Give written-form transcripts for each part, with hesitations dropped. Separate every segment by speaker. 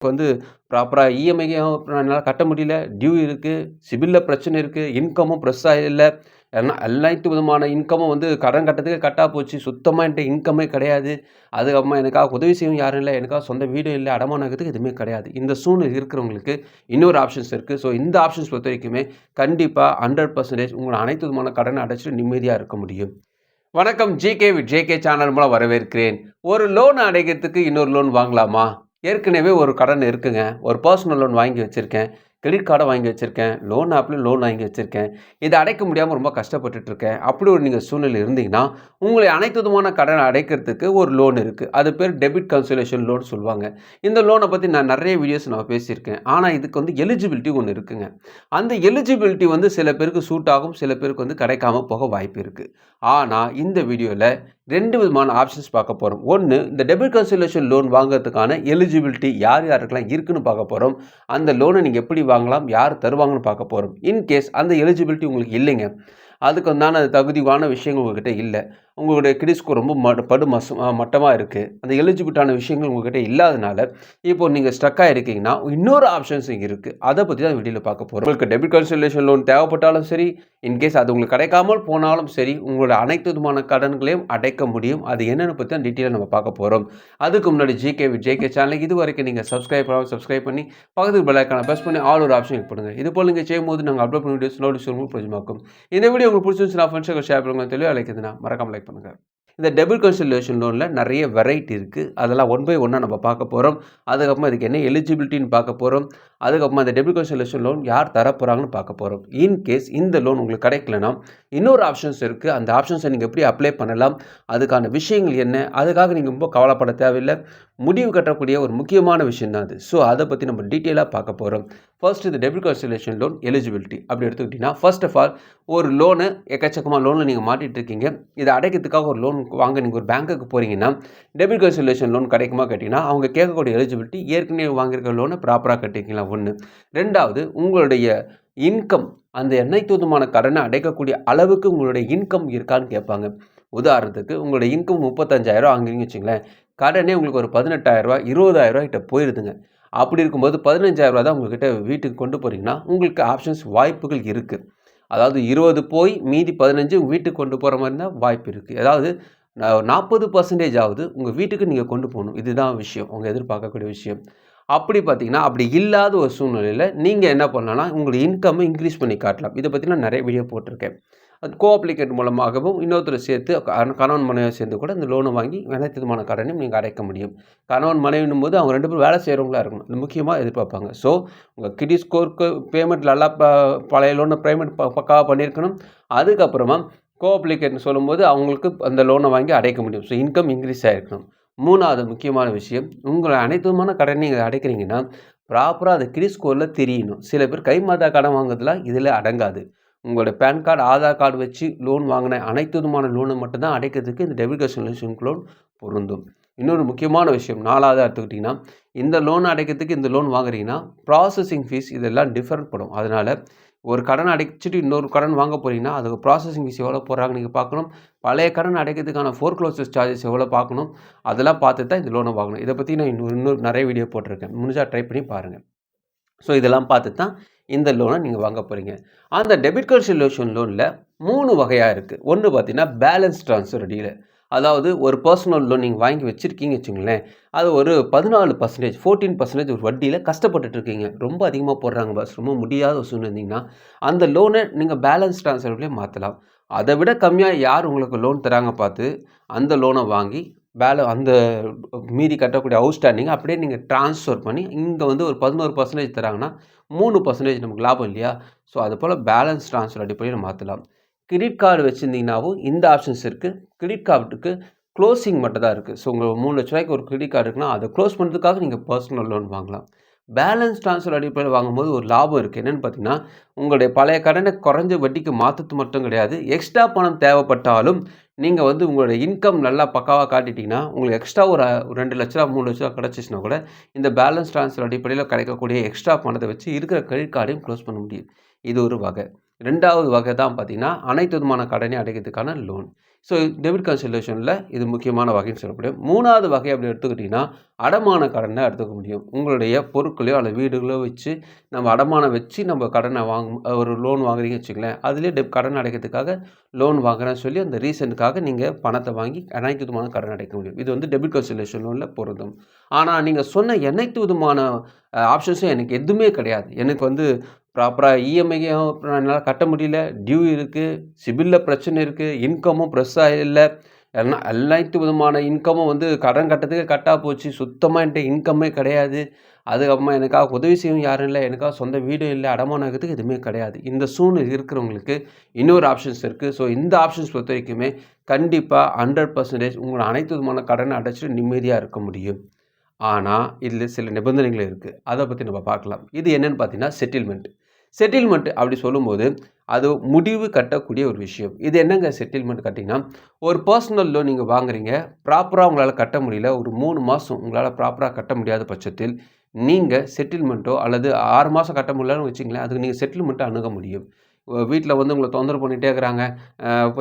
Speaker 1: வந்து ப்ராப்பரா இஎம்ஐயும் என்னால கட்ட முடியல. டியூ இருக்கு. சிபில்ல பிரச்சனை இருக்கு. இன்கமும் பெருசா இல்ல. அனைத்து விதமான இன்கமும் வந்து கடன் கட்டுறதுக்கே கட்டா போச்சு. சுத்தமா என்ட்ட இன்கமே கிடையாது. அதுக்கப்புறமா எனக்காக உதவி செய்யவும் யாரும் இல்ல. எனக்காக சொந்த வீடும் இல்ல. அடமானம் வைக்கிறதுக்கு எதுவுமே கிடையாது. இந்த சூழ்நிலை இருக்கிறவங்களுக்கு இன்னொரு ஆப்ஷன்ஸ் இருக்கு. ஸோ இந்த ஆப்ஷன்ஸ் பொறுத்தவரைக்குமே கண்டிப்பா 100% உங்கள அனைத்து விதமான கடன அடைச்சுட்டு நிம்மதியா இருக்க முடியும். வணக்கம் ஜிகே வித் ஜேகே சேனல் மூலம் வரவேற்கிறேன். ஒரு லோன் அடைக்கிறதுக்கு இன்னொரு லோன் வாங்கலாமா? ஏற்கனவே ஒரு கடன் இருக்குங்க. ஒரு பர்சனல் லோன் வாங்கி வச்சிருக்கேன். கிரெடிட் கார்ட வாங்கி வச்சிருக்கேன். லோன் ஆப்லயும் லோன் வாங்கி வச்சிருக்கேன். இத அடைக்க முடியாம ரொம்ப கஷ்டப்பட்டுட்டு இருக்கேன். அப்படி ஒரு நீங்க சூழ்நிலையில இருந்தீங்கன்னா, உங்களை அனைத்து விதமான கடன அடைக்கிறதுக்கு ஒரு லோன் இருக்கு. அது பேர் டெபிட் கன்சோலேஷன் லோன் சொல்லுவாங்க. இந்த லோன பத்தி நான் நெறைய வீடியோஸ் நான் பேசியிருக்கேன். ஆனா இதுக்கு வந்து எலிஜிபிலிட்டி ஒண்ணு இருக்குங்க. அந்த எலிஜிபிலிட்டி வந்து சில பேருக்கு சூட் ஆகும். சில பேருக்கு வந்து கிடைக்காம போக வாய்ப்பு இருக்கு. ஆனா இந்த வீடியோல 2 விதமான ஆப்ஷன்ஸ் பார்க்க போறோம். 1 இந்த டெபிட் கன்சோலேஷன் லோன் வாங்குறதுக்கான எலிஜிபிலிட்டி யார் யாருக்கெல்லாம் இருக்குன்னு பார்க்க போறோம். அந்த லோன நீங்க எப்படி வாங்கலாம்? யார் தருவாங்கன்னு பார்க்க போறோம். இன் கேஸ் அந்த எலிஜிபிலிட்டி உங்களுக்கு இல்லைங்க. அதுக்கு உண்டான தகுதியான விஷயங்கள் உங்ககிட்ட இல்ல. உங்களுடைய கிரெடிட் ஸ்கோர் ரொம்ப மட்டமா இருக்கு. அந்த எலிஜிபிலிட்டான விஷயங்கள் உங்ககிட்ட இல்லாதனால, இப்போ நீங்க ஸ்டக் ஆயிருக்கீங்கன்னா, இன்னொரு ஆப்ஷன்ஸ் இங்க இருக்கு. அத பத்தி தான் வீடியோல பார்க்க போறோம். உங்களுக்கு டெபிட் கன்சோலேஷன் லோன் தேவைப்பட்டாலும் சரி, இன்கேஸ் அது உங்களுக்கு கிடைக்காமல் போனாலும் சரி, உங்களோட அனைத்து விதமான கடன்களையும் அடைக்க முடியும். அது என்னன்னு பத்தி தான் டீட்டெயிலா நம்ம பார்க்க போறோம். அதுக்கு முன்னாடி ஜிகே வித் ஜேகே சேனலுக்கு இதுவரைக்கும் நீங்க சப்ஸ்கிரைப் பண்ணி பக்கத்துக்கு பெல் ஐகானை பிரஸ் பண்ணி ஆல் ஒரு ஆப்ஷன் கிளிக் பண்ணுங்க. இது போல நீங்க செய்யும்போது நாங்க அப்லோட் பண்ண வீடியோஸ் நோட்டிஃபிகேஷன் உங்களுக்கு பிரயோஜனமாக்கும். இந்த வீடியோ உங்களுக்கு பிடிச்சிருந்துச்சுன்னா ஃப்ரெண்ட்ஸுக்கு ஷேர் பண்ணுங்க. தெளிவா லைக்குதுன்னா மறக்காம லைக் பண்ணுங்க. இந்த டெபிட் கன்சோலேஷன் லோன்ல நிறைய வெரைட்டி இருக்கு. அதெல்லாம் ஒன் பை ஒன்னா நம்ம பார்க்க போறோம். அதுக்கப்புறமா இதுக்கு என்ன எலிஜிபிலிட்டின்னு பார்க்க போறோம். அதுக்கப்புறமா இந்த டெபிட் கன்சோலேஷன் லோன் யார் தரப்போறாங்கன்னு பார்க்க போறோம். இன் கேஸ் இந்த லோன் உங்களுக்கு கிடைக்கலனா, இன்னொரு ஆப்ஷன்ஸ் இருக்கு. அந்த ஆப்ஷன்ஸை நீங்க எப்படி அப்ளை பண்ணலாம்? அதுக்கான விஷயங்கள் என்ன? அதுக்காக நீங்க ரொம்ப கவலைப்பட தேவையில்ல. முடிவு கட்டக்கூடிய ஒரு முக்கியமான விஷயம் தான் அது. ஸோ அத பத்தி நம்ம டீட்டெயிலா பார்க்க போறோம். ஃபர்ஸ்ட் இந்த டெபிட் கன்சோலேஷன் லோன் எலிஜிபிலிட்டி அப்படி எடுத்துக்கிட்டீங்கன்னா, ஃபர்ஸ்ட் ஆஃப் ஆல் ஒரு லோனு எக்கச்சக்கமான லோன்ல நீங்க மாட்டிட்டு இருக்கீங்க. இத அடைக்கிறதுக்காக ஒரு லோன் வாங்க நீங்க ஒரு பேங்க்குக்கு போறீங்கன்னா, டெபிட் கன்சோலேஷன் லோன் கிடைக்குமா கேட்டீங்கன்னா, அவங்க கேட்கக்கூடிய எலிஜிபிலிட்டி ஏற்கனவே வாங்கியிருக்க லோன ப்ராப்பரா கட்டியிருக்கீங்களா 1. 2வது உங்களுடைய இன்கம் அந்த அனைத்து விதமான கடனை அடைக்கக்கூடிய அளவுக்கு உங்களுடைய இன்கம் இருக்கான்னு கேட்பாங்க. உதாரணத்துக்கு உங்களுடைய இன்கம் 35,000 வாங்குறீங்கன்னு வச்சுங்களேன். கடனே உங்களுக்கு ஒரு 18,000 20,000 கிட்ட போயிருதுங்க. அப்படி இருக்கும்போது 15,000 தான் உங்ககிட்ட வீட்டுக்கு கொண்டு போறீங்கன்னா, உங்களுக்கு ஆப்ஷன்ஸ் வாய்ப்புகள் இருக்கு. அதாவது 20 போய் மீதி 15 உங்க வீட்டுக்கு கொண்டு போற மாரி தான் வாய்ப்பு இருக்கு. அதாவது 40% ஆவது உங்க வீட்டுக்கு நீங்க கொண்டு போணும். இதுதான் விஷயம். அவங்க எதிர்பார்க்கக்கூடிய விஷயம். அப்படி பார்த்தீங்கன்னா, அப்படி இல்லாத ஒரு சூழ்நிலையில நீங்க என்ன பண்ணலாம்னா, உங்களுடைய இன்கம்ம இன்கிரீஸ் பண்ணி காட்டலாம். இத பத்தி நான் நெறைய வீடியோ போட்டிருக்கேன். அது கோ அப்ளிகேட் மூலமாகவும் இன்னொருத்தர சேர்த்து கணவன் மனைவியா சேர்ந்து கூட இந்த லோன வாங்கி அனைத்து விதமான கடனையும் நீங்க அடைக்க முடியும். கணவன் மனைவின்னும்போது அவங்க 2 பேரும் வேலை செய்றவங்களா இருக்கணும். இது முக்கியமா எதிர்பார்ப்பாங்க. ஸோ உங்க கிரெடிட் ஸ்கோர்க்கு பேமெண்ட் நல்லா பழைய லோன பேமெண்ட் பக்காவா பண்ணியிருக்கணும். அதுக்கப்புறமா கோ அப்ளிகேட்ன்னு சொல்லும்போது அவங்களுக்கு அந்த லோன வாங்கி அடைக்க முடியும். ஸோ இன்கம் இன்கிரீஸ் ஆயிருக்கணும். 3வது முக்கியமான விஷயம், உங்கள அனைத்து விதமான கடன நீங்க அடைக்கிறீங்கன்னா, ப்ராப்பரா அது கிரெடிட் ஸ்கோர்ல தெரியணும். சில பேர் கைமாத்தா கடன் வாங்குறதுலாம் இதில அடங்காது. உங்களோட பான் கார்டு, ஆதார் கார்டு வச்சு லோன் வாங்கின அனைத்து விதமான லோன மட்டும் தான் அடைக்கிறதுக்கு இந்த டெபிட் கன்சோலேஷன் லோன் பொருந்தும். இன்னொரு முக்கியமான விஷயம் 4வதா எடுத்துக்கிட்டீங்கன்னா, இந்த லோன் அடைக்கிறதுக்கு இந்த லோன் வாங்குறீங்கன்னா, ப்ராசஸிங் ஃபீஸ் இதெல்லாம் டிஃபரெண்ட் படும். அதனால ஒரு கடன் அடைச்சுட்டு இன்னொரு கடன் வாங்க போறீங்கன்னா, அதுக்கு ப்ராசஸிங் ஃபீஸ் எவ்வளோ போடுறாங்கன்னு நீங்க பார்க்கணும். பழைய கடன் அடைக்கிறதுக்கான ஃபோர்க்ளோசர் சார்ஜஸ் எவ்வளோ பார்க்கணும். அதெல்லாம் பார்த்துட்டு தான் இந்த லோன வாங்கணும். இத பத்தி நான் இன்னும் நெறைய வீடியோ போட்டிருக்கேன். முடிஞ்சா ட்ரை பண்ணி பாருங்க. ஸோ இதெல்லாம் பார்த்து தான் இந்த லோன நீங்க வாங்க போறீங்க. அந்த டெபிட் கன்சோலேஷன் லோன்ல 3 வகையா இருக்கு. 1 பார்த்தீங்கன்னா, பேலன்ஸ் ட்ரான்ஸ்ஃபர் டீல். அதாவது ஒரு பர்சனல் லோன் நீங்க வாங்கி வச்சிருக்கீங்கன்னு வச்சுக்கங்களேன். அது ஒரு 14% 14% ஒரு வட்டியில கஷ்டப்பட்டுட்டு இருக்கீங்க. ரொம்ப அதிகமா போடுறாங்க பாஸ். ரொம்ப முடியாத ஒரு சூழ்நிலை இருந்தீங்கன்னா, அந்த லோன நீங்க பேலன்ஸ் ட்ரான்ஸ்ஃபர்லயே மாத்தலாம். அத விட கம்மியா யார் உங்களுக்கு லோன் தராங்க பார்த்து, அந்த லோன வாங்கி அந்த மீதி கட்டக்கூடிய அவுட்ஸ்டாண்டிங் அப்படியே நீங்க ட்ரான்ஸ்ஃபர் பண்ணி, இங்க வந்து ஒரு 11% தராங்கன்னா, 3% நமக்கு லாபம் இல்லையா? ஸோ அதுபோல பேலன்ஸ் ட்ரான்ஸ்ஃபர் அடிப்படையில மாத்தலாம். கிரெடிட் கார்டு வச்சிருந்தீங்கனாவும் இந்த ஆப்ஷன்ஸ் இருக்கு. கிரெடிட் கார்டுக்கு க்ளோசிங் மட்டும் தான் இருக்கு. ஸோ உங்க ரூ. 3,00,000 ஒரு கிரெடிட் கார்டு இருக்குன்னா, அத க்ளோஸ் பண்றதுக்காக நீங்க பர்சனல் லோன் வாங்கலாம். பேலன்ஸ் ட்ரான்ஸ்ஃபர் அடிப்படையில வாங்கும்போது ஒரு லாபம் இருக்கு. என்னன்னு பார்த்தீங்கன்னா, உங்களுடைய பழைய கடன குறைஞ்ச வட்டிக்கு மாத்துறது மட்டும் கிடையாது. எக்ஸ்ட்ரா பணம் தேவைப்பட்டாலும், நீங்க வந்து உங்களுடைய இன்கம் நல்லா பக்காவா காட்டிட்டீங்கன்னா, உங்களுக்கு எக்ஸ்ட்ரா ஒரு 2,00,000 3,00,000 கிடைச்சுச்சுன்னா கூட, இந்த பேலன்ஸ் ட்ரான்ஸ்ஃபர் அடிப்படையில கிடைக்கக்கூடிய எக்ஸ்ட்ரா பணத்த வச்சு இருக்கிற கிரெடிட் கார்டையும் க்ளோஸ் பண்ண முடியும். இது ஒரு வகை. 2வது வகை தான் பார்த்தீங்கன்னா, அனைத்து விதமான கடனையும் அடைக்கிறதுக்கான லோன். ஸோ டெபிட் கன்சல்டேஷனில் இது முக்கியமான வகைன்னு சொல்லப்படும். 3வது வகை அப்படி எடுத்துக்கிட்டிங்கன்னா, அடமான கடனை எடுத்துக்க முடியும். உங்களுடைய பொருட்களையோ அல்லது வீடுகளோ வச்சு நம்ம அடமானம் வச்சு நம்ம கடனை ஒரு லோன் வாங்குறீங்கன்னு வச்சுக்கங்களேன். அதிலே கடன் அடைக்கிறதுக்காக லோன் வாங்குறேன்னு சொல்லி அந்த ரீசனுக்காக நீங்கள் பணத்தை வாங்கி அனைத்து விதமான கடன் அடைக்க முடியும். இது வந்து டெபிட் கன்சல்டேஷன் லோனில் பொருந்தும். ஆனால் நீங்கள் சொன்ன அனைத்து விதமான ஆப்ஷன்ஸும் எனக்கு எதுவுமே கிடையாது. எனக்கு வந்து ப்ராப்பராக இஎம்ஐயும் என்னால் கட்ட முடியல, டியூ இருக்குது, சிபிலில் பிரச்சனை இருக்குது, இன்கமும் ப்ரெஸ்ஸாக இல்லை, அனைத்து விதமான இன்கமும் வந்து கடன் கட்டத்துக்கே கட்டா போச்சு, சுத்தமாக என்கிட்ட இன்கம்மே கிடையாது. அதுக்கப்புறமா எனக்காக உதவி செய்யவும் யாரும் இல்லை, எனக்காக சொந்த வீடும் இல்லை, அடமானம் வைக்கிறதுக்கு எதுவுமே கிடையாது. இந்த சூழ்நிலை இருக்கிறவங்களுக்கு இன்னொரு ஆப்ஷன்ஸ் இருக்குது. ஸோ இந்த ஆப்ஷன்ஸ் பொறுத்த வரைக்குமே கண்டிப்பாக 100% உங்களோட அனைத்து விதமான கடனை அடைச்சிட்டு நிம்மதியாக இருக்க முடியும். ஆனால் இதில் சில நிபந்தனைகள் இருக்குது. அதை பற்றி நம்ம பார்க்கலாம். இது என்னென்னு பார்த்தீங்கன்னா செட்டில்மெண்ட். செட்டில்மெண்ட் அப்படி சொல்லும்போது அது முடிவு கட்டக்கூடிய ஒரு விஷயம். இது என்னங்க செட்டில்மெண்ட் கட்டிங்கன்னா, ஒரு பர்சனல் லோன் நீங்கள் வாங்குறீங்க, ப்ராப்பராக உங்களால் கட்ட முடியல, ஒரு 3 மாதம் உங்களால் ப்ராப்பராக கட்ட முடியாத பட்சத்தில் நீங்கள் செட்டில்மெண்ட்டோ அல்லது 6 மாதம் கட்ட முடியலன்னு வச்சிங்களேன், அதுக்கு நீங்கள் செட்டில்மெண்ட்டை அணுக முடியும். வீட்டில் வந்து உங்களை தொந்தரவு பண்ணிகிட்டே இருக்கிறாங்க,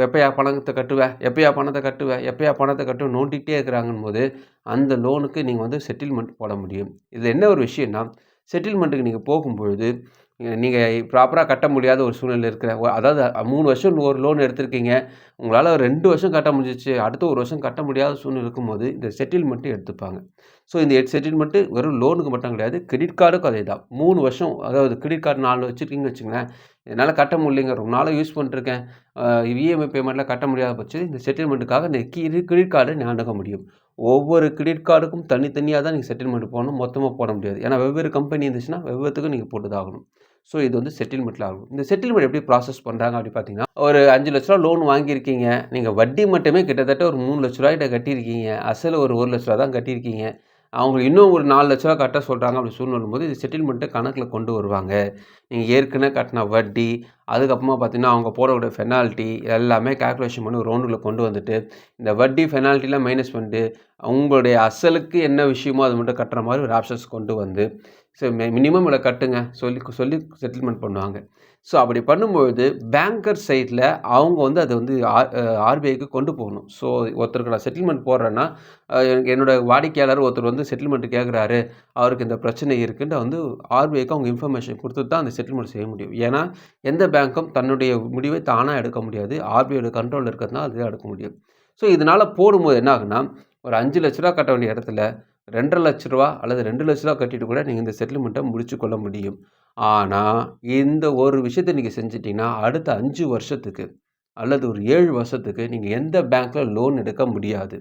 Speaker 1: எப்போயா பணத்தை கட்டுவேன், எப்போயா பணத்தை கட்டுவேன், எப்போயா பணத்தை கட்டுவேன் நோண்டிகிட்டே இருக்கிறாங்கன்னு போது அந்த லோனுக்கு நீங்கள் வந்து செட்டில்மெண்ட் போட முடியும். இது என்ன ஒரு விஷயம்னா, செட்டில்மெண்ட்டுக்கு நீங்கள் போகும்பொழுது நீங்கள் ப்ராப்பராக கட்ட முடியாத ஒரு சூழ்நிலை இருக்கிற அதாவது 3 வருஷம் ஒரு லோன் எடுத்திருக்கீங்க, உங்களால் 2 வருஷம் கட்ட முடிஞ்சிச்சு, அடுத்த 1 வருஷம் கட்ட முடியாத சூழ்நிலை இருக்கும்போது இந்த செட்டில்மெண்ட்டு எடுத்துப்பாங்க. ஸோ இந்த செட்டில்மெண்ட்டு வெறும் லோனுக்கு மட்டும் கிடையாது, கிரெடிட் கார்டுக்கும் அதே தான். 3 வருஷம் அதாவது கிரெடிட் கார்டு 4 வச்சுருக்கீங்கன்னு வச்சுங்களேன், என்னால் கட்ட முடியலைங்க, ரொம்ப நாளாக யூஸ் பண்ணிட்டுருக்கேன், இஎம்ஐ பேமெண்ட்லாம் கட்ட முடியாத பட்சத்தில் இந்த செட்டில்மெண்ட்டுக்காக இந்த கிரெடிட் கார்டை நான் அணுக முடியும். ஒவ்வொரு கிரெடிட் கார்டுக்கும் தனித்தனியாக தான் நீங்கள் செட்டில்மெண்ட் போடணும், மொத்தமாக போட முடியாது. ஏன்னா வெவ்வேறு கம்பெனி இருந்துச்சுன்னா வெவ்வேறுத்துக்கும் நீங்கள் போட்டு தான் ஆகணும். ஸோ இது வந்து செட்டில்மெண்ட்டில் ஆகும். இந்த செட்டில்மெண்ட் எப்படி ப்ராசஸ் பண்ணுறாங்க அப்படி பார்த்தீங்கன்னா, ஒரு 5 லட்ச ரூபா லோன் வாங்கியிருக்கீங்க, நீங்கள் வட்டி மட்டுமே கிட்டத்தட்ட ஒரு 3 லட்ச ரூபாய்கிட்ட கட்டியிருக்கீங்க, அசல் ஒரு 1 லட்ச ரூபா தான் கட்டியிருக்கீங்க, அவங்க இன்னும் ஒரு 4 லட்ச ரூபா கட்ட சொல்கிறாங்க அப்படி சொல்லும்போது இது செட்டில்மெண்ட்டை கணக்கில் கொண்டு வருவாங்க. நீங்கள் ஏற்கனவே கட்டின வட்டி, அதுக்கப்புறமா பார்த்தீங்கன்னா அவங்க போடக்கூடிய பெனால்ட்டி எல்லாமே கால்குலேஷன் பண்ணி ஒரு ரவுண்டுக்குள்ள கொண்டு வந்துட்டு, இந்த வட்டி பெனால்ட்டிலாம் மைனஸ் பண்ணிட்டு உங்களுடைய அசலுக்கு என்ன விஷயமோ அது மட்டும் கட்டுற மாதிரி ஒரு ஆப்ஷன்ஸ் கொண்டு வந்து மினிமம் இவ்வளோ கட்டுங்க சொல்லி செட்டில்மெண்ட் பண்ணுவாங்க. ஸோ அப்படி பண்ணும்பொழுது பேங்கர் சைடில் அவங்க வந்து அதை வந்து ஆர்பிஐக்கு கொண்டு போகணும். ஸோ ஒருத்தருக்கு நான் செட்டில்மெண்ட் போடுறேன்னா, என்னோட வாடிக்கையாளர் ஒருத்தர் வந்து செட்டில்மெண்ட் கேட்குறாரு, அவருக்கு இந்த பிரச்சனை இருக்குன்ட்டு வந்து ஆர்பிஐக்கு அவங்க இன்ஃபர்மேஷன் கொடுத்துட்டு தான் அந்த செட்டில்மெண்ட் செய்ய முடியும். ஏன்னா எந்த பேங்க்கும் தன்னுடைய முடிவை தானாக எடுக்க முடியாது, ஆர்பிஐயோட கண்ட்ரோலில் இருக்கிறதுனால அதுதான் எடுக்க முடியும். ஸோ இதனால் போடும்போது என்ன ஆகுனா, ஒரு 5 லட்ச ரூபா கட்ட வேண்டிய இடத்துல 2,50,000 லட்ச ரூபா அல்லது 2 லட்ச ரூபா கட்டிட்டு கூட நீங்கள் இந்த செட்டில்மெண்ட்டை முடிச்சு கொள்ள முடியும். ஆனால் இந்த ஒரு விஷயத்தை நீங்கள் செஞ்சிட்டிங்கன்னா அடுத்த 5 வருஷத்துக்கு அல்லது ஒரு 7 வருஷத்துக்கு நீங்கள் எந்த பேங்க்கில் லோன் எடுக்க முடியாது.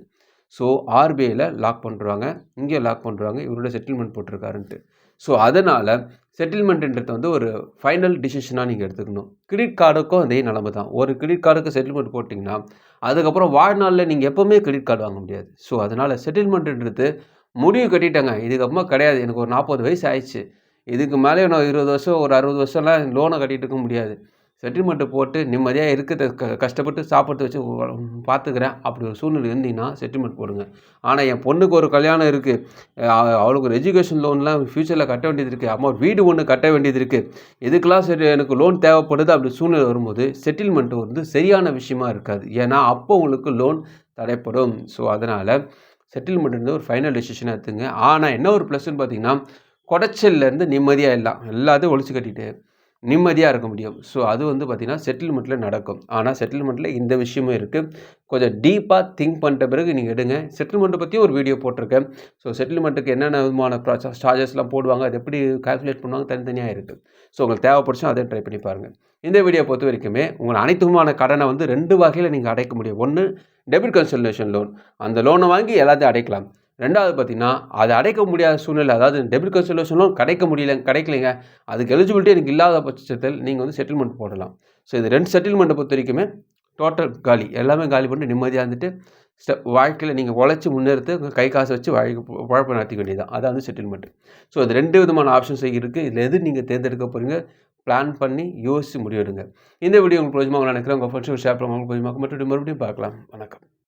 Speaker 1: ஸோ ஆர்பிஐயில் லாக் பண்ணுறாங்க, இங்கே லாக் பண்ணுறாங்க, இவரோட செட்டில்மெண்ட் போட்டிருக்காருன்ட்டு. ஸோ அதனால் செட்டில்மெண்ட்டுன்றது வந்து ஒரு ஃபைனல் டிசிஷனாக நீங்கள் எடுத்துக்கணும். கிரெடிட் கார்டுக்கும் அதே நிலமை தான். ஒரு கிரெடிட் கார்டுக்கு செட்டில்மெண்ட் போட்டிங்கன்னா அதுக்கப்புறம் வாழ்நாளில் நீங்கள் எப்போவுமே கிரெடிட் கார்டு வாங்க முடியாது. ஸோ அதனால் செட்டில்மெண்ட்டுன்றது முடிவு கட்டிட்டேங்க, இதுக்கப்புறமா கிடையாது, எனக்கு ஒரு 40 வயசு ஆயிடுச்சு, இதுக்கு மேலே நான் 20 வருஷம் ஒரு 60 வருஷம்லாம் லோனை கட்டிகிட்டு இருக்க முடியாது, செட்டில்மெண்ட்டு போட்டு நிம்மதியாக இருக்கிறத கஷ்டப்பட்டு சாப்பிட்டு வச்சு பார்த்துக்கிறேன் அப்படி ஒரு சூழ்நிலை இருந்தீங்கன்னா செட்டில்மெண்ட் போடுங்க. ஆனால் என் பொண்ணுக்கு ஒரு கல்யாணம் இருக்குது, அவளுக்கு ஒரு எஜுகேஷன் லோன்லாம் ஃப்யூச்சரில் கட்ட வேண்டியது இருக்குது, அம்மா வீடு ஒன்று கட்ட வேண்டியது இருக்குது, இதுக்கெல்லாம் சரி எனக்கு லோன் தேவைப்படுது அப்படி சூழ்நிலை வரும்போது செட்டில்மெண்ட்டு வந்து சரியான விஷயமா இருக்காது. ஏன்னா அப்போ உங்களுக்கு லோன் தடைப்படும். ஸோ அதனால் செட்டில்மெண்ட் ஒரு ஃபைனல் டெசிஷனாக எடுத்துங்க. ஆனால் என்ன ஒரு ப்ளஸ்ன்னு பார்த்தீங்கன்னா, குடைச்சல்லேருந்து நிம்மதியாக எல்லாத்தையும் ஒழிச்சு கட்டிட்டு நிம்மதியாக இருக்க முடியும். ஸோ அது வந்து பார்த்திங்கன்னா செட்டில்மெண்ட்டில் நடக்கும். ஆனால் செட்டில்மெண்ட்டில் இந்த விஷயமும் இருக்குது. கொஞ்சம் டீப்பாக திங்க் பண்ணிட்ட பிறகு நீங்கள் எடுங்க. செட்டில்மெண்ட்டை பற்றியும் ஒரு வீடியோ போட்டிருக்கேன். ஸோ செட்டில்மெண்ட்டுக்கு என்னென்ன விதமான சார்ஜஸ்லாம் போடுவாங்க, அது எப்படி கால்குலேட் பண்ணுவாங்க, தனித்தனியாக இருக்குது. ஸோ உங்களுக்கு தேவைப்படுச்சும் அதை ட்ரை பண்ணி பாருங்கள். இந்த வீடியோ பொறுத்த வரைக்குமே உங்கள் அனைத்து விதமான கடனை வந்து 2 வகையில் நீங்கள் அடைக்க முடியும். ஒன்று டெபிட் கன்சல்டேஷன் லோன், அந்த லோனை வாங்கி எல்லாத்தையும் அடைக்கலாம். 2வது பார்த்தீங்கன்னா அதை அடைக்க முடியாத சூழ்நிலை, அதாவது டெபிட் கன்சல்டேஷன் லோன் கிடைக்கலைங்க, அதுக்கு எலிஜிபிலிட்டி எனக்கு இல்லாத பட்சத்தில் நீங்கள் வந்து செட்டில்மெண்ட் போடலாம். ஸோ இது 2 செட்டில்மெண்ட்டை பொறுத்த வரைக்குமே டோட்டல் காலி, எல்லாமே காலி பண்ணிட்டு நிம்மதியாக இருந்துட்டு வாழ்க்கையில் நீங்கள் உழைச்சி முன்னேறுத்து கை காசு வச்சு உழைப்பு நடத்திக்க வேண்டியது தான். அதான் வந்து செட்டில்மெண்ட்டு. ஸோ இது 2 விதமான ஆப்ஷன்ஸ் இருக்குது. இதில் எது நீங்கள் தேர்ந்தெடுக்க போகிறீங்க பிளான் பண்ணி யோசித்து முடிவெடுங்க. இந்த வீடியோ உங்களுக்கு பிரோஜனமாக நினைக்கிறேன். உங்கள் ஃப்ரெண்ட்ஸுக்கு ஷேர் பண்ணுங்க, உங்களுக்கு பிரோஜனமாக மறுபடியும் பார்க்கலாம். வணக்கம்.